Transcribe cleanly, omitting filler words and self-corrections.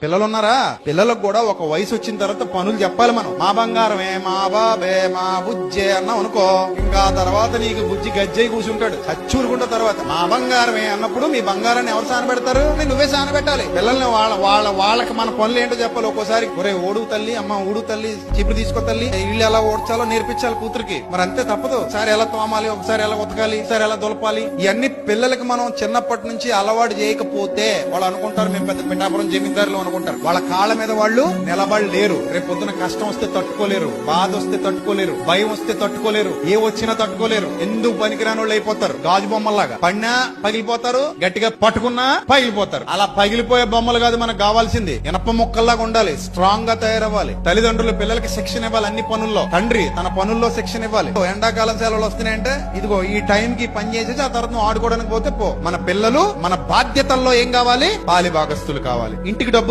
పిల్లలు ఉన్నారా? పిల్లలకు కూడా ఒక వయసు వచ్చిన తర్వాత పనులు చెప్పాలి మనం. మా బంగారమే, మా బాబే, మా బుజ్జే అన్నాం అనుకో, ఇంకా తర్వాత నీకు బుజ్జి గజ్జై కూర్చుంటాడు చచ్చూరుకుంట. తర్వాత మా బంగారమే అన్నప్పుడు మీ బంగారాన్ని ఎవరు సానబెడతారు? నువ్వే సానబెట్టాలి. పిల్లల్ని వాళ్ళకి మన పనులు ఏంటో చెప్పాలి. ఒక్కోసారి ఒరే ఓడు తల్లి, అమ్మ ఊడు తల్లి, చిపురు తీసుకో తల్లి, ఇల్లు ఎలా ఓడ్చాలో నేర్పించాలి కూతురికి. మరి అంతే, తప్పదు. ఒకసారి ఎలా తోమాలి, ఒకసారి ఎలా ఉతకాలి, ఒకసారి ఎలా దులపాలి, ఇవన్నీ పిల్లలకి మనం చిన్నప్పటి నుంచి అలవాటు చేయకపోతే వాళ్ళు అనుకుంటారు మేము పెద్ద పిఠాపురం జమీందారులు అనుకుంటారు. వాళ్ళ కాళ్ళ మీద వాళ్ళు నిలబడలేరు. రేపు పొద్దున కష్టం వస్తే తట్టుకోలేరు, బాధ వస్తే తట్టుకోలేరు, భయం వస్తే తట్టుకోలేరు, ఏ వచ్చినా తట్టుకోలేరు. ఎందుకు పనికిరాని వాళ్ళు అయిపోతారు. గాజు బొమ్మల్లాగా పడినా పగిలిపోతారు, గట్టిగా పట్టుకున్నా పగిలిపోతారు. అలా పగిలిపోయే బొమ్మలు కాదు మనకు కావాల్సింది. ఇనప ముక్కల్లాగా ఉండాలి, స్ట్రాంగ్ గా తయారవ్వాలి. తల్లిదండ్రులు పిల్లలకి శిక్షణ ఇవ్వాలి అన్ని పనుల్లో. తండ్రి తన పనుల్లో శిక్షణ ఇవ్వాలి. ఎండాకాలం సెలవులు వస్తున్నాయంటే ఇదిగో ఈ టైం కి పని చేసేసి ఆ తర్వాత నువ్వు ఆడుకోవడానికి పోతే పో. మన పిల్లలు మన బాధ్యతల్లో ఏం కావాలి? పాలి భాగస్తులు కావాలి. ఇంటికి డబ్బు